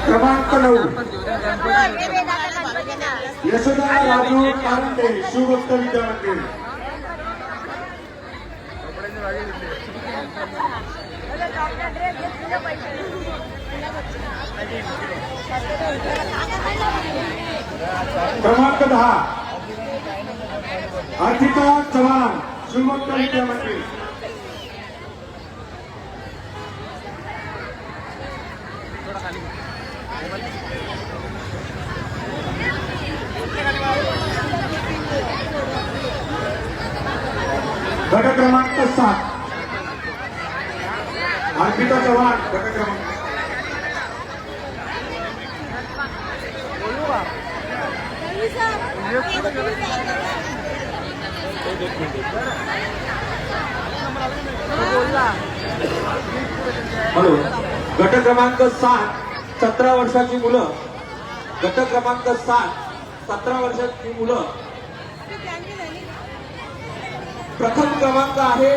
क्रमांक 9 यशोदा राजू कारंडे शिवभक्त विद्या मंदिर। क्रमांक 10 अर्पिता चव्हाण शिवभक्त विद्या मंदिर। गट क्रमांक 7 अर्पिता चव्हाण गट क्रमांक। हॅलो, गट क्रमांक 7 17 वर्षाची मुलं। गट क्रमांक 7 17 वर्षाची मुलं। प्रथम क्रमांक आहे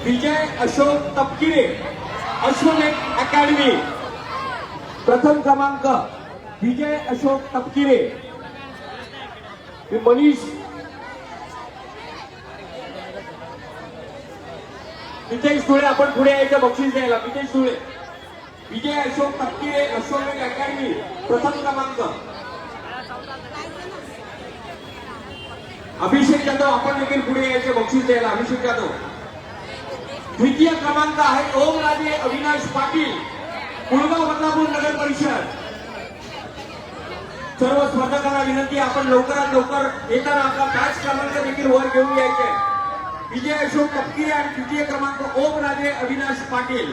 विजय अशोक तपकिरे अश्वमेध अकॅडमी। प्रथम क्रमांक विजय अशोक तपकिरे। मनीष नितेश धुळे आपण पुढे यायचं बक्षीस द्यायला। नितेश धुळे विजय अशोक तपकिरे अश्वमेध अकॅडमी प्रथम क्रमांक। अभिषेक जाधव आपण देखील पुढे यायचे बक्षीस द्यायला। अभिषेक जाधव। द्वितीय क्रमांक आहे ओमराजे अविनाश पाटील कुळगाव बदलापूर नगर परिषद। सर्व स्पर्धकांना विनंती आपण लवकरात लवकर येताना आपला बॅच क्रमांक देखील वर घेऊन यायचे। विजय अशोक तपकिरे आणि द्वितीय क्रमांक ओमराजे अविनाश पाटील।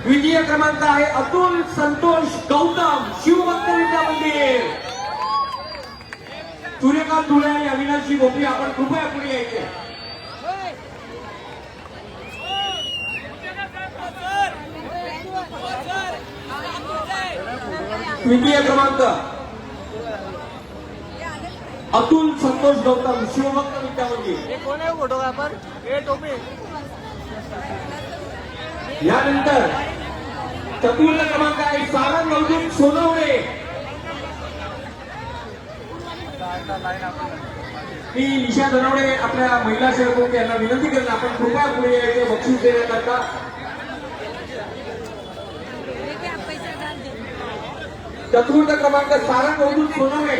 द्वितीय क्रमांक आहे अतुल संतोष गौतम शिवभक्त विद्या मंदिर। सूर्यकांत धुळे आणि अविनाशी गोपी आपण कृपया पुढे यायचे। द्वितीय क्रमांक अतुल संतोष गौतम शिवभक्त विद्या मंदिर। फोटोग्राफर यानंतर चतुर्थ क्रमांक आहे सारंग अवधूत सोनवणे। मी निशा धनवडे आपल्या महिला सेवक यांना विनंती करते आपण कृपया पुढे यायचे बक्षीस देण्याकरता। चतुर्थ क्रमांक सारंग अवधूत सोनवणे।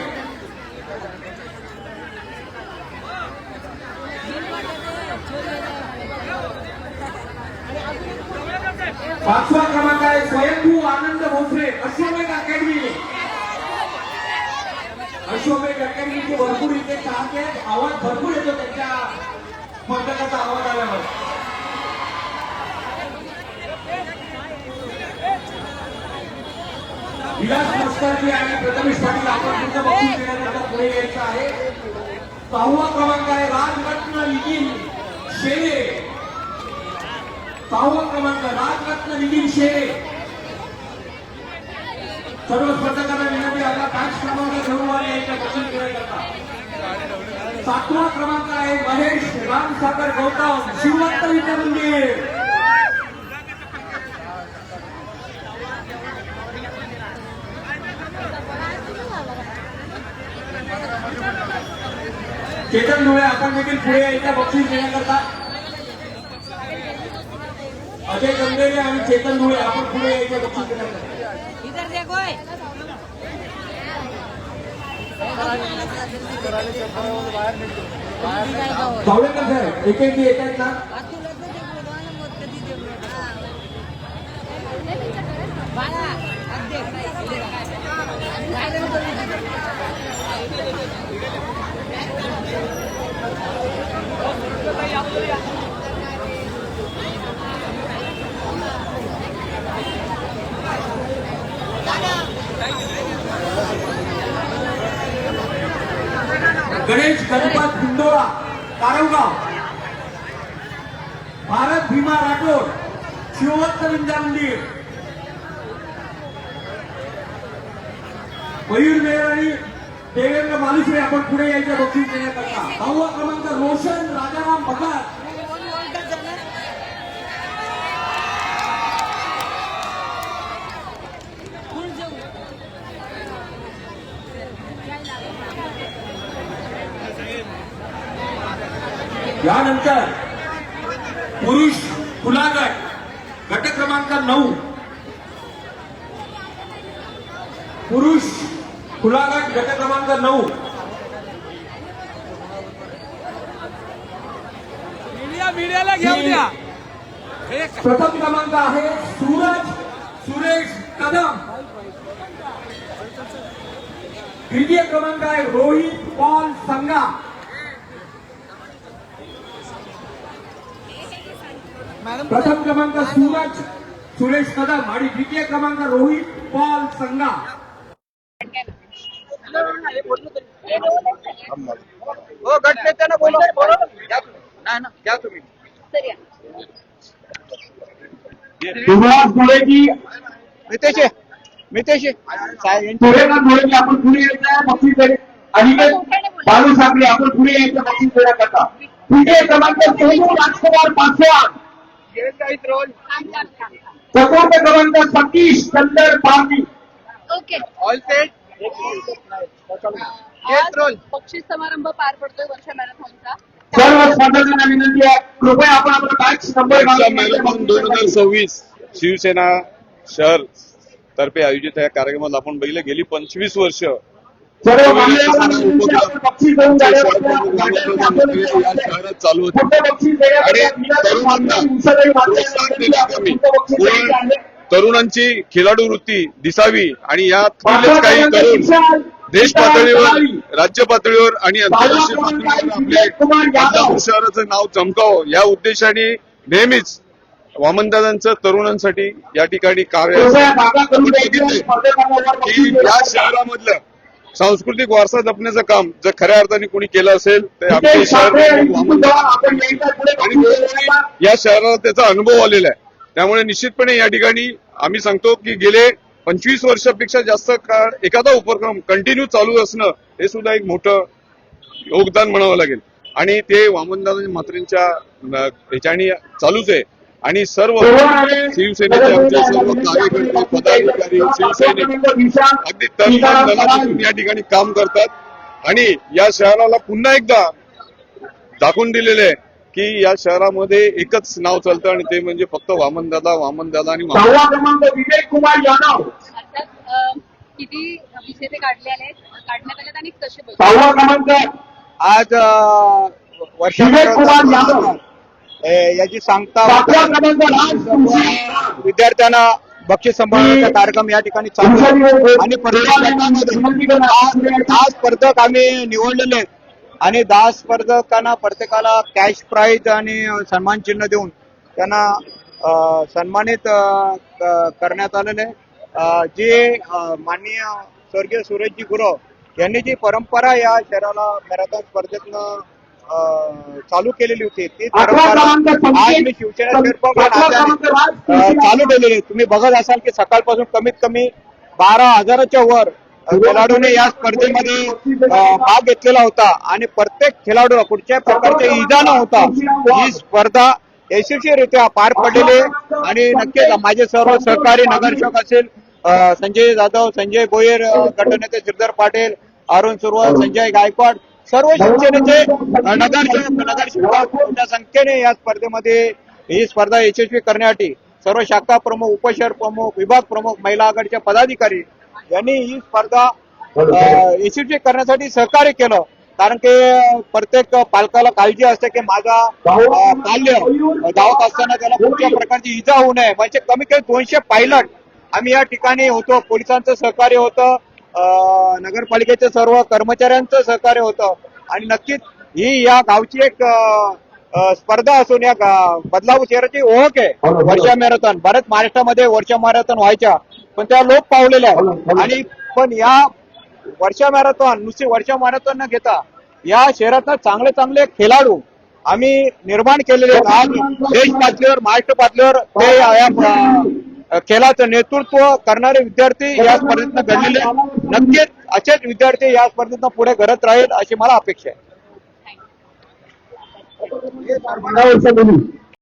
पाचवा क्रमांक आहे स्वयंभू आनंद भोसले अश्वमेध अकॅडमी। अश्वमेध अकॅडमीचे भरपूर इथे चाहते आवाज भरपूर येतो त्यांच्या स्पर्धकाचा आवाज आल्यावर। विलास मस्करजी आणि प्रथमेश पाटील आपण तुमचं बक्षीस देण्याकरता पुढे यायचं आहे। 6वा क्रमांक आहे राजरत्न नितीन शेरे। 6वा क्रमांक राजरत्न नितीन शेरे। सर्व स्पर्धकांना विनंती आपला बॅच क्रमांक घेऊन यायचा बक्षीस देण्याकरता। 7वा क्रमांक आहे महेश रामसागर गौतम शिवभक्त विद्या मंदिर। चेतन धुळे आपण देखील पुढे यायचा बक्षीस देण्याकरता। अजय गंभीरे आणि चेतन धुळे आपण पुढे यायचे बक्षीस देण्याकरता। जावडेकर साहेब एक एक येत आहेत ना। गणेश गणपत पिंडोळा कारंगाव। भारत भीमा राठोड शिवभक्त विद्या मंदिर। मयूर मेहराणी देवेंद्र मालुसरे आपण पुढे यायचं बक्षीस देण्याकरता. 9वा क्रमांक रोशन राजाराम भगत. यानंतर पुरुष खुला गट गट क्रमांक 9. पुरुष खुला गट गट क्रमांक 9. मीडियाला घेऊन द्या. प्रथम क्रमांक आहे सूरज सुरेश कदम. द्वितीय क्रमांक आहे रोहित पॉल संगा. प्रथम क्रमांक सूरज सुरेश कदम आणि द्वितीय क्रमांक रोहित पॉल संगा. हो गट नेत्यांना बोला. घ्या तुम्ही. सुभाष गोळेजी मितेश सूर्यकांत गोळेजी आपण पुढे यायचं बक्षीस देणे. अनिकेत बालू साखरे आपण पुढे यायचं बक्षीस देण्याकरता. द्वितीय क्रमांक सोनू राजकुमार पासवान. चतुर्थ क्रमांक सतीश चंदर पारधी. ओके. All set. आज बक्षीस समारंभ पार पडतोय वर्षा मॅरेथॉनचा. सर्व स्पर्धकांना विनंती आहे कृपया आपण आपला बॅच नंबर मॅरेथॉन 2026 शिवसेना शहर तर्फे आयोजित या कार्यक्रमात आपण बघितलं गेली 25 वर्ष सर्व मान्यवरांना विनंती आहे, आपण बक्षीस देऊन या जाण्यासाठी शहरात चालू होते पुढचं बक्षीस आणि देण्यासाठी तरुणांची खिलाडू वृत्ती दिसावी आणि यात काही तरुण देश पातळीवर राज्य पातळीवर आणि आंतरराष्ट्रीय पातळीवर आपले बदलापूर शहराचं नाव चमकावं या उद्देशाने नेहमीच वामनदादांचं तरुणांसाठी या ठिकाणी कार्य की या शहरामधलं सांस्कृतिक वारसा जपण्याचं काम जर खऱ्या अर्थाने कोणी केलं असेल तर आमचे शहर आणि या शहराला त्याचा अनुभव आलेला आहे. त्यामुळे निश्चितपणे या ठिकाणी आम्ही सांगतो की गेले 25 वर्षापेक्षा जास्त काळ एखादा उपक्रम कंटिन्यू चालू असणं हे सुद्धा एक मोठं योगदान म्हणावं लागेल आणि ते वामनदादा म्हात्रेंच्या ह्याच्याने चालूच आहे. आणि सर्व शिवसेनेचे आमचे सर्व कार्यकर्ते पदाधिकारी शिवसैनिक अगदी तन मन या ठिकाणी काम करतात आणि या शहराला पुन्हा एकदा दाखवून दिलेले आहे की या शहरामध्ये एकच नाव चालतं आणि ते म्हणजे फक्त वामनदादा आणि विवेक कुमार यादव. अर्थात किती विजेते काढण्यात आलेत आणि कसे 6वा क्रमांक आज विवेक कुमार यादव. याची सांगता 7वा क्रमांक राज विद्यार्थ्यांना बक्षीस समारोहाचा कार्यक्रम या ठिकाणी चालू आहे आणि प्रत्येक गटामध्ये 10 स्पर्धक आम्ही निवडलेले आहेत आणि 10 स्पर्धकांना प्रत्येकाला कॅश प्राइज आणि सन्मान चिन्ह देऊन त्यांना सन्मानित करण्यात आलेले आहे. जे माननीय स्वर्गीय सुरेशजी गुरव यांनी जी परंपरा या शहराला मॅरेथॉन स्पर्धेतनं चालू केलेली होती ती परंपरा आज मी शिवसेना चालू केलेली आहे. तुम्ही बघत असाल की सकाळपासून कमीत कमी 12,000च्या वर खेळाडूने या स्पर्धेमध्ये भाग घेतलेला होता आणि प्रत्येक खेळाडूला कुठच्याही प्रकारचे इजा न होता ही स्पर्धा यशस्वीरित्या पार पडलेली आणि नक्कीच माझे सर्व सहकारी नगरसेवक असेल संजय जाधव, संजय भोयर, गटनेते श्रीधर पाटील, अरुण सुरवळ, संजय गायकवाड सर्व शिवसेनेचे नगरसेवक मोठ्या संख्येने या स्पर्धेमध्ये ही स्पर्धा यशस्वी करण्यासाठी सर्व शाखा प्रमुख, उपशहर प्रमुख, विभाग प्रमुख, महिला आघाडीच्या पदाधिकारी यांनी ही स्पर्धा यशस्वी करण्यासाठी सहकार्य केलं. कारण की प्रत्येक पालकाला काळजी असते की माझा बाल्य धावत असताना त्याला कुठल्या प्रकारची इजा होऊ नये. म्हणजे कमी कमी 200 पायलट आम्ही या ठिकाणी होतो. पोलिसांचं सहकार्य होतं, नगरपालिकेच्या सर्व कर्मचाऱ्यांचं सहकार्य होतं आणि नक्कीच ही या गावची एक स्पर्धा असून या बदलापूर शहराची ओळख आहे. वर्षा मॅरेथॉन बऱ्याच महाराष्ट्रामध्ये वर्षा मॅरेथॉन व्हायच्या पण त्या लोप पावलेल्या आहेत आणि पण या वर्षा मॅरेथॉन नुसती वर्षा मॅरेथॉन न घेता या शहरातनं चांगले चांगले खेळाडू आम्ही निर्माण केलेले आहेत. आज देश पातळीवर महाराष्ट्र पातळीवर ते या खेळाचं नेतृत्व करणारे विद्यार्थी या स्पर्धेतनं घडलेले नक्कीच असेच विद्यार्थी या स्पर्धेतून पुढे करत राहील अशी मला अपेक्षा आहे. मंगळावरच्या मुली